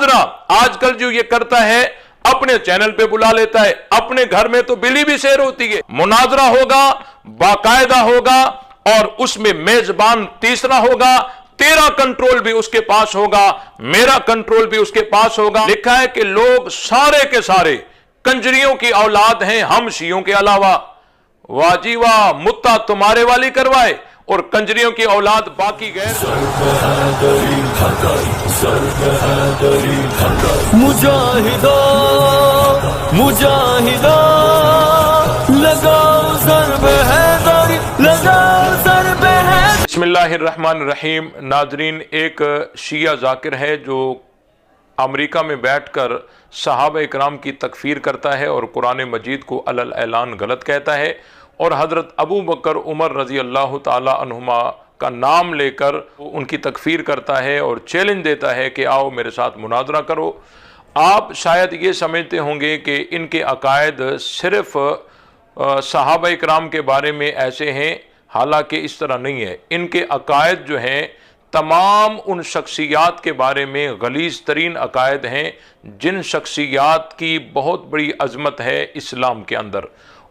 مناظرہ آج کل جو یہ کرتا ہے اپنے چینل پہ بلا لیتا ہے، اپنے گھر میں تو بلی بھی شیر ہوتی ہے۔ مناظرہ ہوگا، باقاعدہ ہوگا، اور اس میں میزبان تیسرا ہوگا، تیرا کنٹرول بھی اس کے پاس ہوگا، میرا کنٹرول بھی اس کے پاس ہوگا۔ لکھا ہے کہ لوگ سارے کے سارے کنجریوں کی اولاد ہیں ہم شیعوں کے علاوہ۔ واہ جی واہ، متا تمہارے والی کروائے اور کنجریوں کی اولاد باقی غیر۔ مجاہدہ مجاہدہ لگاؤ ضرب حیدری، لگاؤ ضرب حیدری۔ بسم اللہ الرحمن الرحیم۔ ناظرین، ایک شیعہ ذاکر ہے جو امریکہ میں بیٹھ کر صحابہ اکرام کی تکفیر کرتا ہے اور قرآن مجید کو علل اعلان غلط کہتا ہے، اور حضرت ابو بکر عمر رضی اللہ تعالی عنہما کا نام لے کر ان کی تکفیر کرتا ہے اور چیلنج دیتا ہے کہ آؤ میرے ساتھ مناظرہ کرو۔ آپ شاید یہ سمجھتے ہوں گے کہ ان کے عقائد صرف صحابہ اکرام کے بارے میں ایسے ہیں، حالانکہ اس طرح نہیں ہے۔ ان کے عقائد جو ہیں تمام ان شخصیات کے بارے میں غلیظ ترین عقائد ہیں جن شخصیات کی بہت بڑی عظمت ہے اسلام کے اندر،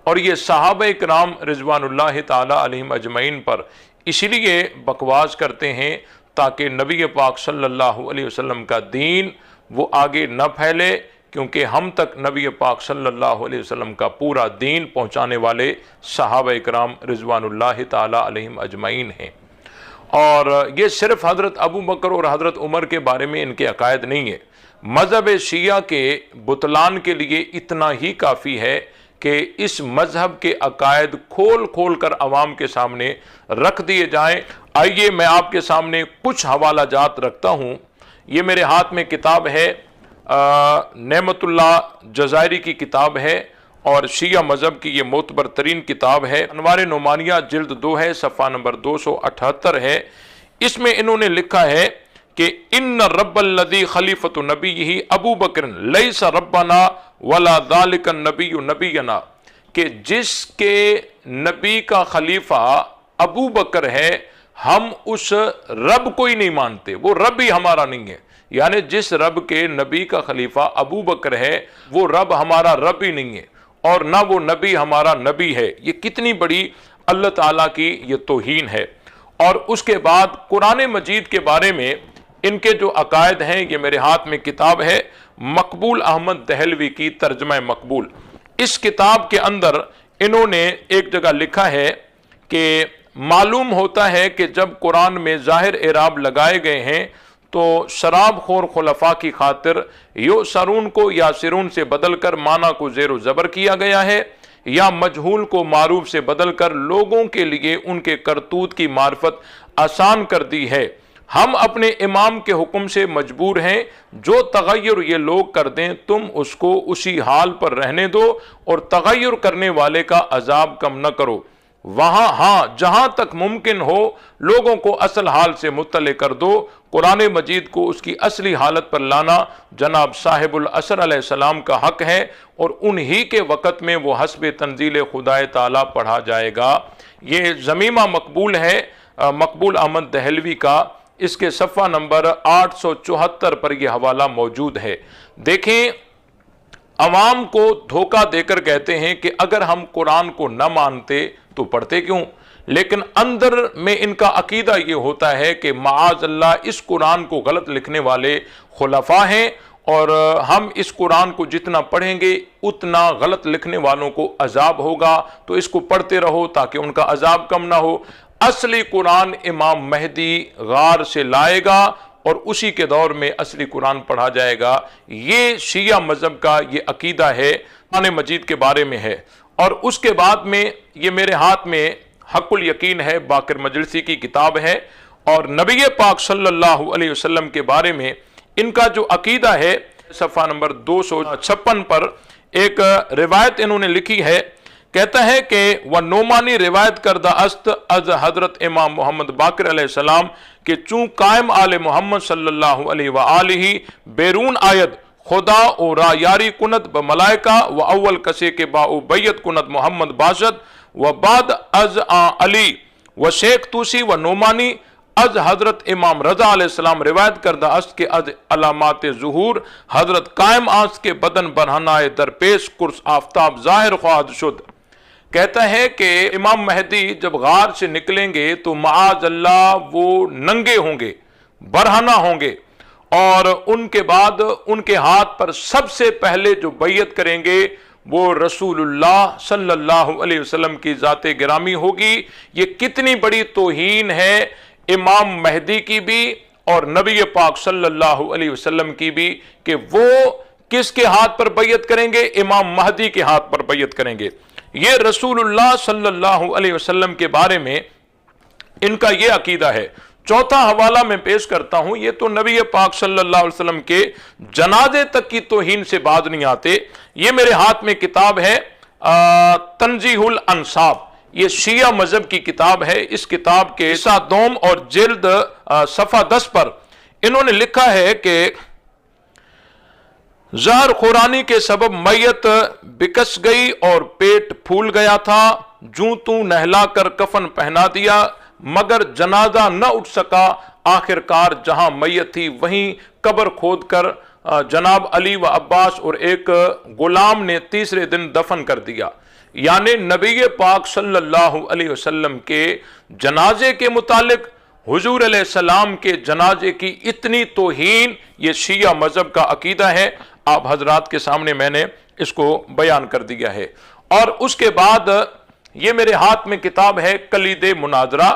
اور یہ صحابہ اکرام رضوان اللہ تعالی علیہم اجمعین پر اس لیے بکواس کرتے ہیں تاکہ نبی پاک صلی اللہ علیہ وسلم کا دین وہ آگے نہ پھیلے، کیونکہ ہم تک نبی پاک صلی اللہ علیہ وسلم کا پورا دین پہنچانے والے صحابہ اکرام رضوان اللہ تعالی علیہم اجمعین ہیں۔ اور یہ صرف حضرت ابو بکر اور حضرت عمر کے بارے میں ان کے عقائد نہیں ہے، مذہب شیعہ کے بطلان کے لیے اتنا ہی کافی ہے کہ اس مذہب کے عقائد کھول کھول کر عوام کے سامنے رکھ دیے جائیں۔ آئیے میں آپ کے سامنے کچھ حوالہ جات رکھتا ہوں۔ یہ میرے ہاتھ میں کتاب ہے، نعمت اللہ جزائری کی کتاب ہے، اور شیعہ مذہب کی یہ معتبر ترین کتاب ہے۔ انوار نعمانیہ جلد 2 ہے، صفحہ نمبر 278 ہے۔ اس میں انہوں نے لکھا ہے کہ ان رب الذی خلیفۃ نبیہ ابو بکر لیس ربنا ولا ذالک النبی نبینا، کہ جس کے نبی کا خلیفہ ابو بکر ہے ہم اس رب کو ہی نہیں مانتے، وہ رب ہی ہمارا نہیں ہے۔ یعنی جس رب کے نبی کا خلیفہ ابو بکر ہے وہ رب ہمارا رب ہی نہیں ہے، اور نہ وہ نبی ہمارا نبی ہے۔ یہ کتنی بڑی اللہ تعالیٰ کی یہ توہین ہے۔ اور اس کے بعد قرآن مجید کے بارے میں ان کے جو عقائد ہیں، یہ میرے ہاتھ میں کتاب ہے مقبول احمد دہلوی کی ترجمہ مقبول۔ اس کتاب کے اندر انہوں نے ایک جگہ لکھا ہے کہ معلوم ہوتا ہے کہ جب قرآن میں ظاہر اعراب لگائے گئے ہیں تو شراب خور خلفاء کی خاطر یؤسرون کو یاسرون سے بدل کر معنی کو زیر و زبر کیا گیا ہے، یا مجہول کو معروف سے بدل کر لوگوں کے لیے ان کے کرتوت کی معرفت آسان کر دی ہے۔ ہم اپنے امام کے حکم سے مجبور ہیں، جو تغیر یہ لوگ کر دیں تم اس کو اسی حال پر رہنے دو، اور تغیر کرنے والے کا عذاب کم نہ کرو۔ وہاں ہاں جہاں تک ممکن ہو لوگوں کو اصل حال سے مطلع کر دو۔ قرآن مجید کو اس کی اصلی حالت پر لانا جناب صاحب العصر علیہ السلام کا حق ہے، اور انہی کے وقت میں وہ حسب تنزیل خدا تعالی پڑھا جائے گا۔ یہ ضمیمہ مقبول ہے مقبول احمد دہلوی کا، اس کے صفحہ نمبر 874 پر یہ حوالہ موجود ہے۔ دیکھیں، عوام کو دھوکہ دے کر کہتے ہیں کہ اگر ہم قرآن کو نہ مانتے تو پڑھتے کیوں، لیکن اندر میں ان کا عقیدہ یہ ہوتا ہے کہ معاذ اللہ اس قرآن کو غلط لکھنے والے خلفاء ہیں، اور ہم اس قرآن کو جتنا پڑھیں گے اتنا غلط لکھنے والوں کو عذاب ہوگا، تو اس کو پڑھتے رہو تاکہ ان کا عذاب کم نہ ہو۔ اصلی قرآن امام مہدی غار سے لائے گا اور اسی کے دور میں اصلی قرآن پڑھا جائے گا۔ یہ شیعہ مذہب کا یہ عقیدہ ہے، قرآن مجید کے بارے میں ہے۔ اور اس کے بعد میں یہ میرے ہاتھ میں حق الیقین ہے، باقر مجلسی کی کتاب ہے، اور نبی پاک صلی اللہ علیہ وسلم کے بارے میں ان کا جو عقیدہ ہے، صفحہ نمبر 256 پر ایک روایت انہوں نے لکھی ہے۔ کہتا ہے کہ وہ نعمانی روایت کردہ است از حضرت امام محمد باقر علیہ السلام کہ چون قائم آل محمد صلی اللہ علیہ وآلہ بیرون آید خدا او را یاری کنت بملائکہ و اول کسے کے باؤ بیت کنت محمد باشد و بعد از علی و شیخ توسی و نعمانی از حضرت امام رضا علیہ السلام روایت کردہ است کہ از علامات ظہور حضرت قائم آنس کے بدن برہنائے درپیش کرس آفتاب ظاہر خواہد شد۔ کہتا ہے کہ امام مہدی جب غار سے نکلیں گے تو معاذ اللہ وہ ننگے ہوں گے، برہنہ ہوں گے، اور ان کے بعد ان کے ہاتھ پر سب سے پہلے جو بیعت کریں گے وہ رسول اللہ صلی اللہ علیہ وسلم کی ذات گرامی ہوگی۔ یہ کتنی بڑی توہین ہے امام مہدی کی بھی اور نبی پاک صلی اللہ علیہ وسلم کی بھی، کہ وہ کس کے ہاتھ پر بیعت کریں گے؟ امام مہدی کے ہاتھ پر بیعت کریں گے۔ یہ رسول اللہ صلی اللہ علیہ وسلم کے بارے میں ان کا یہ عقیدہ ہے۔ چوتھا حوالہ میں پیش کرتا ہوں، یہ تو نبی پاک صلی اللہ علیہ وسلم کے جنازے تک کی توہین سے باز نہیں آتے۔ یہ میرے ہاتھ میں کتاب ہے تنزیہ الانصاب، یہ شیعہ مذہب کی کتاب ہے۔ اس کتاب کے حصہ دوم اور جلد صفحہ 10 پر انہوں نے لکھا ہے کہ زہر خورانی کے سبب میت بکس گئی اور پیٹ پھول گیا تھا، جوں تو نہلا کر کفن پہنا دیا مگر جنازہ نہ اٹھ سکا، آخر کار جہاں میت تھی وہیں قبر کھود کر جناب علی و عباس اور ایک غلام نے تیسرے دن دفن کر دیا۔ یعنی نبی پاک صلی اللہ علیہ وسلم کے جنازے کے متعلق حضور علیہ السلام کے جنازے کی اتنی توہین، یہ شیعہ مذہب کا عقیدہ ہے۔ آپ حضرات کے سامنے میں نے اس کو بیان کر دیا ہے۔ اور اس کے بعد یہ میرے ہاتھ میں کتاب ہے کلید مناظرہ،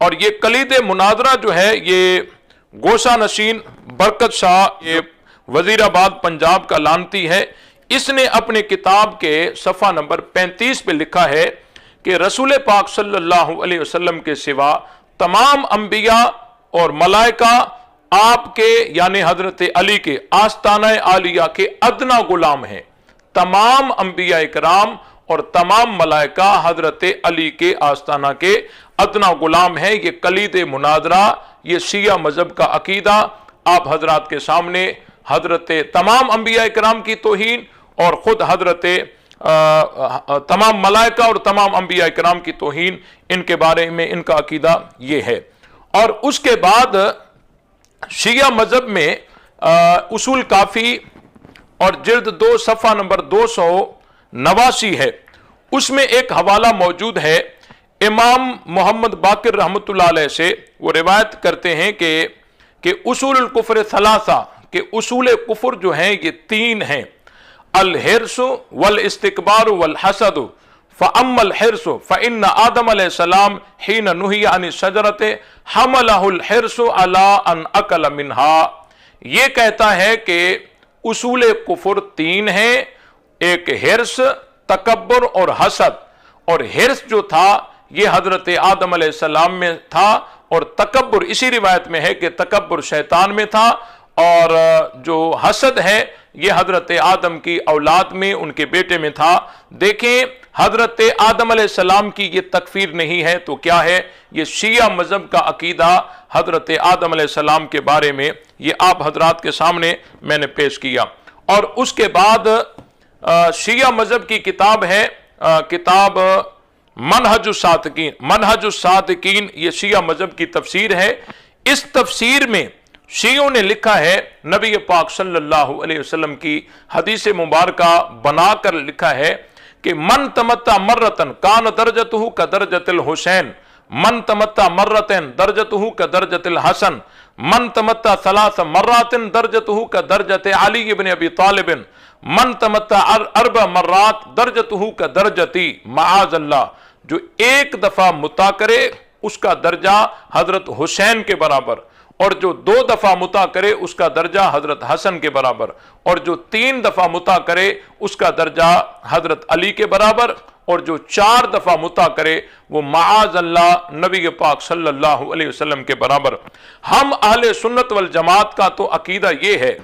اور یہ کلید مناظرہ جو ہے یہ گوشہ نشین برکت شاہ، یہ وزیر آباد پنجاب کا لانتی ہے۔ اس نے اپنے کتاب کے صفحہ نمبر 35 پہ لکھا ہے کہ رسول پاک صلی اللہ علیہ وسلم کے سوا تمام انبیاء اور ملائکہ آپ کے یعنی حضرت علی کے آستانہ عالیہ کے ادنا غلام ہیں۔ تمام انبیاء کرام اور تمام ملائکہ حضرت علی کے آستانہ کے ادنا غلام ہیں۔ یہ کلید مناظرہ، یہ شیعہ مذہب کا عقیدہ آپ حضرات کے سامنے حضرت تمام انبیاء کرام کی توہین اور خود حضرت تمام ملائکہ اور تمام انبیاء کرام کی توہین، ان کے بارے میں ان کا عقیدہ یہ ہے۔ اور اس کے بعد شیعہ مذہب میں اصول کافی اور جلد 2 صفحہ نمبر 289 ہے، اس میں ایک حوالہ موجود ہے امام محمد باقر رحمۃ اللہ علیہ سے۔ وہ روایت کرتے ہیں کہ اصول الکفر ثلاثہ، کہ اصول کفر جو ہیں یہ 3 ہیں، الحرص والاستکبار والحسد۔ فَأَمَّا الْحِرْصُ فَإِنَّ آدَمَ علیہ السلام حین نہی عن الشجرۃ حملہ الحرص علی ان اکل منہا۔ یہ کہتا ہے کہ اصول کفر 3 ہیں، ایک حرص، تکبر اور حسد۔ اور حرص جو تھا یہ حضرت آدم علیہ السلام میں تھا، اور تکبر اسی روایت میں ہے کہ تکبر شیطان میں تھا، اور جو حسد ہے یہ حضرت آدم کی اولاد میں، ان کے بیٹے میں تھا۔ دیکھیں حضرت آدم علیہ السلام کی یہ تکفیر نہیں ہے تو کیا ہے؟ یہ شیعہ مذہب کا عقیدہ حضرت آدم علیہ السلام کے بارے میں، یہ آپ حضرات کے سامنے میں نے پیش کیا۔ اور اس کے بعد شیعہ مذہب کی کتاب ہے کتاب منہج الصادقین۔ منہج الصادقین یہ شیعہ مذہب کی تفسیر ہے۔ اس تفسیر میں شیعوں نے لکھا ہے، نبی پاک صلی اللہ علیہ وسلم کی حدیث مبارکہ بنا کر لکھا ہے کہ من تمتع مرتن کان درجتہ کدرجت الحسین، من تمتع مرتن درجتہ کدرجت الحسن، من تمتع ثلاث مرات درجتہ کدرجت علی بن ابی طالب، من تمتع 4 مرات درجتہ کدرجتی۔ معاذ اللہ، جو ایک دفعہ متع کرے اس کا درجہ حضرت حسین کے برابر، اور جو 2 دفعہ متع کرے اس کا درجہ حضرت حسن کے برابر، اور جو 3 دفعہ متع کرے اس کا درجہ حضرت علی کے برابر، اور جو 4 دفعہ متع کرے وہ معاذ اللہ نبی پاک صلی اللہ علیہ وسلم کے برابر۔ ہم اہل سنت والجماعت کا تو عقیدہ یہ ہے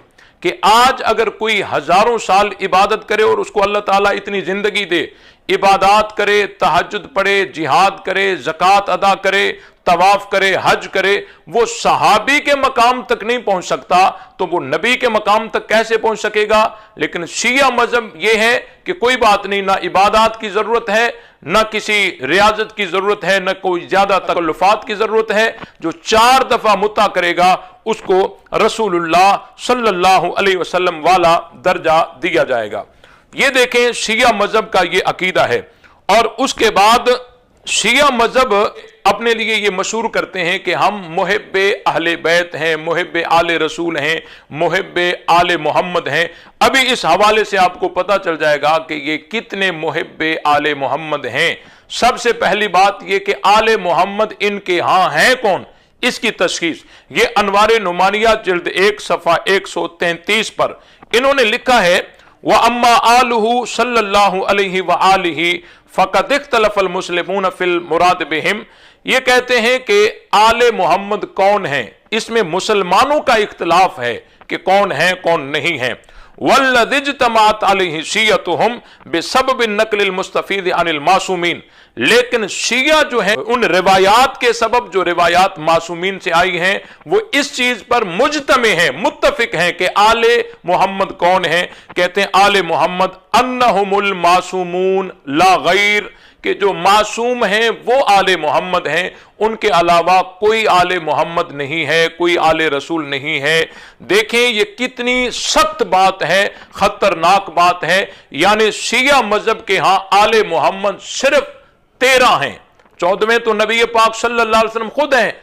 کہ آج اگر کوئی ہزاروں سال عبادت کرے اور اس کو اللہ تعالیٰ اتنی زندگی دے، इबादत करे, तहज्जुद पढ़े, जिहाद करे, ज़कात अदा करे, तवाफ करे, हज करे, वो सहाबी के मकाम तक नहीं पहुंच सकता तो वो नबी के मकाम तक कैसे पहुंच सकेगा। लेकिन शिया मजहब ये है कि कोई बात नहीं, ना इबादत की जरूरत है, ना किसी रियाजत की जरूरत है, ना कोई ज्यादा तकल्लुफात की जरूरत है, जो 4 दफा मुत्ता करेगा उसको रसूलुल्लाह सल्लल्लाहु अलैहि वसल्लम वाला दर्जा दिया जाएगा। ये देखें शिया मजहब का ये अकीदा है। और उसके बाद शिया मजहब अपने लिए ये मशहूर करते हैं कि हम मुहिब्बे अहले बैत हैं, मुहिब्बे आले रसूल हैं, मुहिब्बे आले मोहम्मद हैं। अभी इस हवाले से आपको पता चल जाएगा कि ये कितने मुहिब्बे आले मोहम्मद हैं। सबसे पहली बात ये कि आले मोहम्मद इनके यहाँ हैं कौन, इसकी तशखीस ये अनवारे नुमानिया जिल्द 1 सफ़ा 133 पर इन्होंने लिखा है, व अम्मा आलुहु सल्लल्लाहु अलैहि व आलिहि फ़क़द इख्तलफ़ल मुस्लिमून फ़िल मुराद बिहिम। ये कहते हैं कि आले मोहम्मद कौन हैं, इसमें मुसलमानों का इख्तिलाफ है कि कौन है कौन नहीं है। वल्लज़ी इज्तमाअत अलैहि शिय्यतुहुम बिसबबि नक़्लिल मुस्तफ़ीद अनिल मासूमीन। लेकिन शिया जो है उन रिवायात के सबब, जो रिवायात मासूमीन से आई हैं, वो इस चीज पर मुजतमे हैं, मुत्तफिक हैं कि आले मोहम्मद कौन है। कहते हैं आले मोहम्मद अन्नहुमुल मासूमून ला गैर, कि जो मासूम हैं वो आले मोहम्मद हैं, उनके अलावा कोई आले मोहम्मद नहीं है, कोई आले रसूल नहीं है। देखें ये कितनी सख्त बात है, खतरनाक बात है। यानी शिया मजहब के यहां आले मोहम्मद सिर्फ 13 हैं। 14वें तो नबी पाक सल्लल्लाहु अलैहि वसल्लम खुद हैं,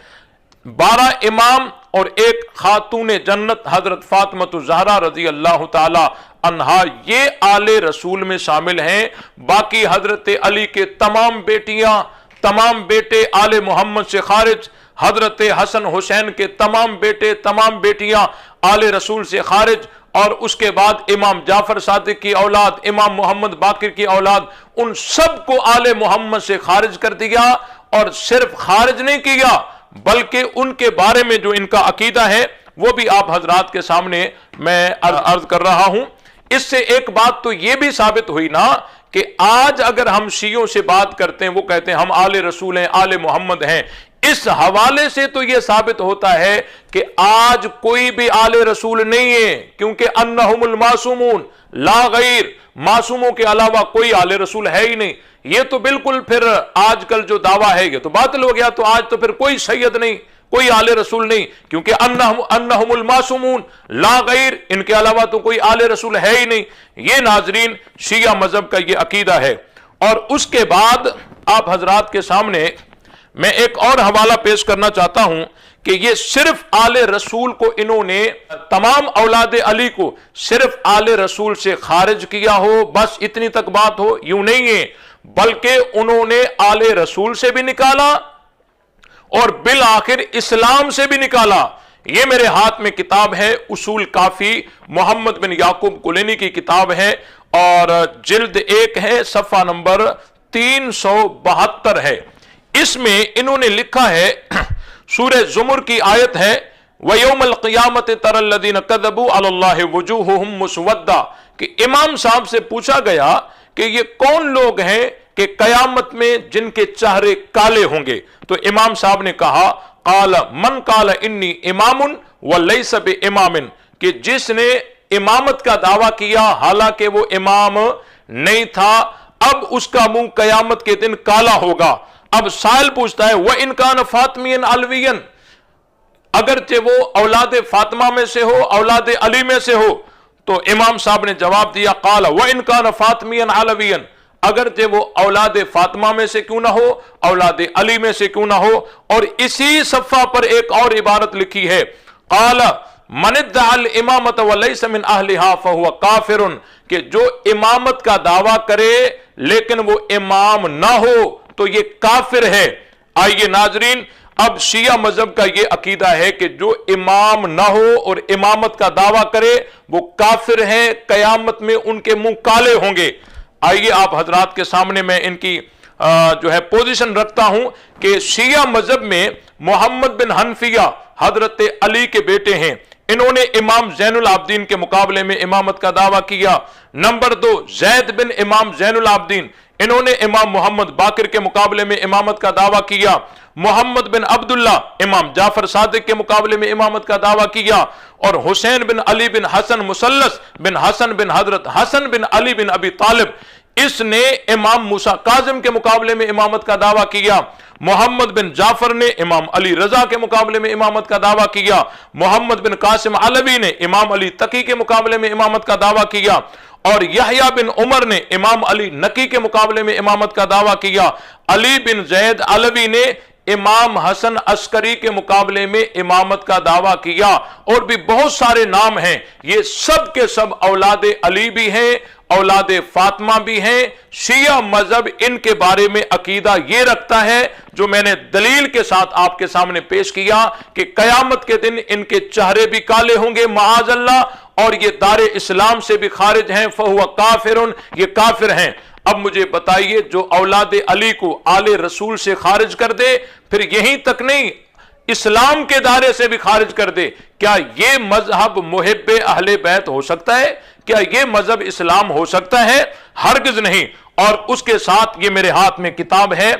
12 इमाम और एक खातून जन्नत हजरत फातिमा ज़हरा रजी अल्लाह ताला अन्हा, ये आले रसूल में शामिल हैं। बाकी हजरत अली के तमाम बेटियां, तमाम बेटे आले मोहम्मद से खारिज, हजरत हसन हुसैन के तमाम बेटे, तमाम बेटियां आले रसूल से खारिज। और उसके बाद इमाम जाफर सादिक की औलाद, इमाम मोहम्मद बाकिर की औलाद, उन सब को आले मोहम्मद से खारिज कर दिया। और सिर्फ खारिज नहीं किया बल्कि उनके बारे में जो इनका अकीदा है वो भी आप हजरात के सामने मैं अर्ज कर रहा हूं। इससे एक बात तो ये भी साबित हुई ना कि आज अगर हम शियों से बात करते हैं, वो कहते हैं हम आले रसूल हैं, आले मोहम्मद हैं। इस हवाले से तो यह साबित होता है कि आज कोई भी आले रसूल नहीं है, क्योंकि अन्नहुमुल मासूमून ला गैर, मासूमों के अलावा कोई आले रसूल है ही नहीं। ये तो बिल्कुल फिर आजकल जो दावा है ये तो बातिल हो गया। तो आज तो फिर कोई सैयद नहीं, कोई आले रसूल नहीं, क्योंकि अन्नहुमुल मासूमून ला गैर, इनके अलावा तो कोई आले रसूल है ही नहीं। ये नाजरीन शिया मजहब का ये अकीदा है। और उसके बाद आप हजरात के सामने मैं एक और हवाला पेश करना चाहता हूं कि ये सिर्फ आले रसूल को इन्होंने, तमाम औलाद अली को सिर्फ आले रसूल से खारिज किया हो, बस इतनी तक बात हो, यूं नहीं है, बल्कि उन्होंने आले रसूल से भी निकाला और बिल आखिर इस्लाम से भी निकाला। ये मेरे हाथ में किताब है उसूल काफी, मोहम्मद बिन याकूब कुलैनी की किताब है और जिल्द 1 है, सफ़ा नंबर 372 है। इसमें इन्होंने लिखा है, सूरह ज़ुमर की आयत है, व यौमल क़ियामत तरल्लज़ीन कज़बू अलल्लाहि वुजूहुहुम मुस्वद्दा, कि इमाम साहब से पूछा गया कि ये कौन लोग हैं कि कयामत में जिनके चेहरे काले होंगे। तो इमाम साहब ने कहा, काला मन काला इन्नी इमामुन व लैसा बि इमामिन, कि जिसने इमामत का दावा किया हालांकि वो इमाम नहीं था, अब उसका मुंह कयामत के दिन काला होगा। अब साइल पूछता है, वह इनकान फातमियन अलवियन, अगरचे वो औलाद फातिमा में से हो, औलाद अली में से हो। तो इमाम साहब ने जवाब दिया, काला वह इनकान फातमियन अलवियन, अगरचे वो औलाद फातिमा में से क्यों ना हो, औलाद अली में से क्यों ना हो। और इसी सफ़ा पर एक और इबारत लिखी है, काला मन इद्दअल इमामत व लैसा मिन अहलिहा फहुव काफिरुन, कि जो इमामत का दावा करे लेकिन वो इमाम ना हो तो ये काफिर है। आइए नाजरीन, अब शिया मजहब का ये अकीदा है कि जो इमाम ना हो और इमामत का दावा करे वो काफिर है, कयामत में उनके मुंह काले होंगे। आइए आप हजरात के सामने मैं इनकी जो है पोजीशन रखता हूं कि शिया मजहब में मोहम्मद बिन हनफिया हजरत अली के बेटे हैं, इन्होंने इमाम ज़ैनुल आबदीन के मुकाबले में इमामत का दावा किया। नंबर 2 ज़ैद बिन इमाम ज़ैनुल आबदीन, इन्होंने इमाम मोहम्मद बाकिर के मुकाबले में इमामत का दावा किया, मोहम्मद बिन अब्दुल्ला इमाम जाफर सादिक के मुकाबले में इमामत का दावा किया, और हुसैन बिन अली बिन हसन मुसल्लस बिन हसन बिन हजरत हसन बिन अली बिन अबी तालिब, इसने इमाम मूसा काजिम के मुकाबले में इमामत का दावा किया। मोहम्मद बिन जाफर ने इमाम अली रजा के मुकाबले में इमामत का दावा किया। मोहम्मद बिन कासिम अलवी ने इमाम अली तकी के मुकाबले में इमामत का दावा किया, और यहया बिन उमर ने इमाम अली नकी के मुकाबले में इमामत का दावा किया। अली बिन जैद अलवी ने इमाम हसन अस्करी के मुकाबले में इमामत का दावा किया, और भी बहुत सारे नाम हैं। ये सब के सब औलाद अली भी हैं, औलाद फातिमा भी हैं। शिया मजहब इनके बारे में अकीदा ये रखता है, जो मैंने दलील के साथ आपके सामने पेश किया, कि कयामत के दिन इनके चेहरे भी काले होंगे माअज़ल्लाह, और ये दारे इस्लाम से भी खारिज हैं, फहुवा काफिरुन, ये काफिर हैं। अब मुझे बताइए, जो औलाद अली को आले रसूल से खारिज कर दे, फिर यहीं तक नहीं, इस्लाम के दायरे से भी खारिज कर दे, क्या ये मजहब मुहिब्बे अहले बैत हो सकता है? क्या ये मजहब इस्लाम हो सकता है? हरगिज नहीं। और उसके साथ ये मेरे हाथ में किताब है,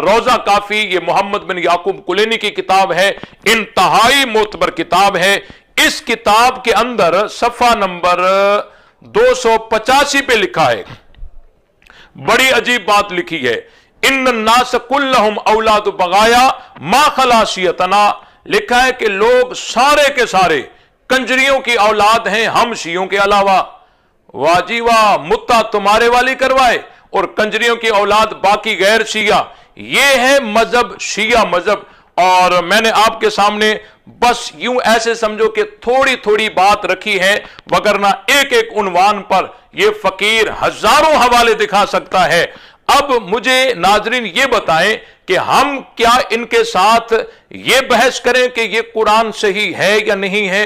रोजा काफी, ये मोहम्मद बिन याकूब कुलैनी की किताब है, इंतहाई मोतबर किताब है। इस किताब के अंदर सफा नंबर 285 पे लिखा है, बड़ी अजीब बात लिखी है, इन्न नास कुल्लहुम औलाद बगाया मा खलासियतना। लिखा है कि लोग सारे के सारे कंजरियों की औलाद हैं, हम शियों के अलावा। वाजी वाह, मुत्ता तुम्हारे वाली करवाए और कंजरियों की औलाद बाकी गैर शिया। ये है मजहब, शिया मजहब। और मैंने आपके सामने बस यूं ऐसे समझो कि थोड़ी थोड़ी बात रखी है, वगरना एक एक उन्वान पर यह फकीर हजारों हवाले दिखा सकता है। अब मुझे नाजरीन ये बताएं कि हम क्या इनके साथ ये बहस करें कि ये कुरान सही है या नहीं है?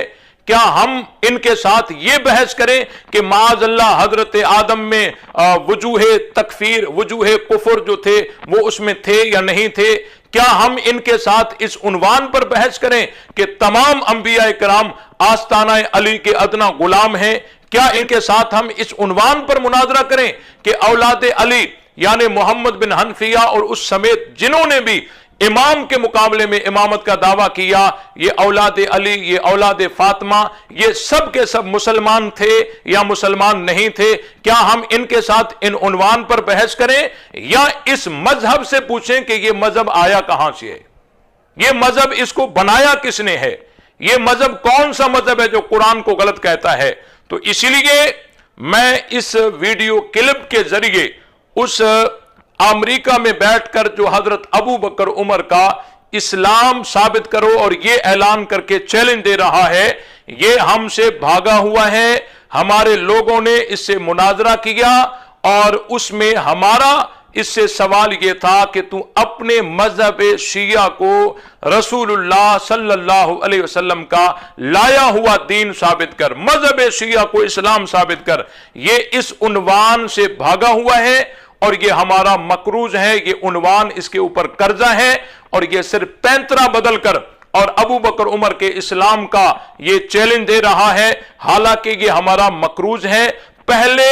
क्या हम इनके साथ ये बहस करें कि माअज़ल्लाह हजरत आदम में वजूहे तकफीर, वजूहे कुफर जो थे वो उसमें थे या नहीं थे? क्या हम इनके साथ इस उन्वान पर बहस करें कि तमाम अंबिया कराम आस्ताना अली के अदना गुलाम हैं? क्या इनके साथ हम इस उन्वान पर मुनाजरा करें कि औलाद अली यानी मोहम्मद बिन हनफिया और उस समेत जिन्होंने भी इमाम के मुकाबले में इमामत का दावा किया, ये औलाद अली, ये औलाद फातिमा, ये सब के सब मुसलमान थे या मुसलमान नहीं थे? क्या हम इनके साथ इन उन्वान पर बहस करें या इस मजहब से पूछें कि ये मजहब आया कहां से है? ये मजहब इसको बनाया किसने है? ये मजहब कौन सा मजहब है जो कुरान को गलत कहता है? तो इसीलिए मैं इस वीडियो क्लिप के जरिए उस अमेरिका में बैठकर जो हजरत अबू बकर उमर का इस्लाम साबित करो और ये ऐलान करके चैलेंज दे रहा है, ये हमसे भागा हुआ है। हमारे लोगों ने इससे मुनाजरा किया और उसमें हमारा इससे सवाल यह था कि तू अपने मजहब शिया को रसूलुल्लाह सल्लल्लाहु अलैहि वसल्लम का लाया हुआ दीन साबित कर, मजहब शिया को इस्लाम साबित कर। ये इस उन्वान से भागा हुआ है और ये हमारा मकरूज है, ये उन्वान इसके ऊपर कर्जा है और ये सिर्फ पैंतरा बदल कर और अबू बकर उमर के इस्लाम का ये चैलेंज दे रहा है। हालांकि ये हमारा मकरूज है, पहले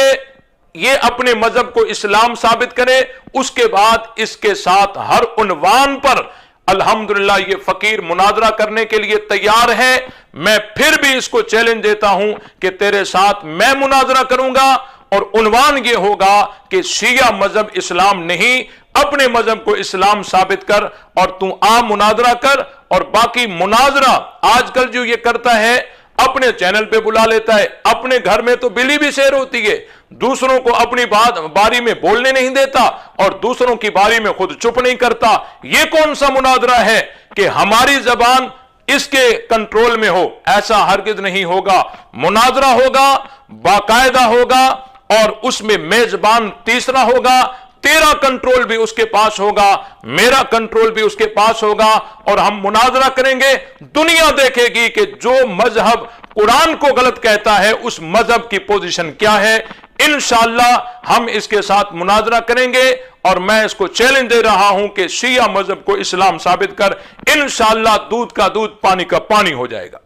ये अपने मजहब को इस्लाम साबित करे, उसके बाद इसके साथ हर उन्वान पर अल्हम्दुलिल्लाह ये फकीर मुनाजरा करने के लिए तैयार है। मैं फिर भी इसको चैलेंज देता हूं कि तेरे साथ मैं मुनाजरा करूंगा और उन्वान ये होगा कि शिया मजहब इस्लाम नहीं, अपने मजहब को इस्लाम साबित कर और तू आ मुनाजरा कर। और बाकी मुनाजरा आजकल जो ये करता है, अपने चैनल पे बुला लेता है, अपने घर में तो बिल्ली भी शेर होती है, दूसरों को अपनी बारी में बोलने नहीं देता और दूसरों की बारी में खुद चुप नहीं करता। ये कौन सा मुनाजरा है कि हमारी जबान इसके कंट्रोल में हो? ऐसा हरगिज नहीं होगा। मुनाजरा होगा, बाकायदा होगा और उसमें मेजबान तीसरा होगा, तेरा कंट्रोल भी उसके पास होगा, मेरा कंट्रोल भी उसके पास होगा और हम मुनाजरा करेंगे। दुनिया देखेगी कि जो मजहब कुरान को गलत कहता है उस मजहब की पोजीशन क्या है। इंशाअल्लाह हम इसके साथ मुनाजरा करेंगे और मैं इसको चैलेंज दे रहा हूं कि शिया मजहब को इस्लाम साबित कर। इंशाअल्लाह दूध का दूध, पानी का पानी हो जाएगा।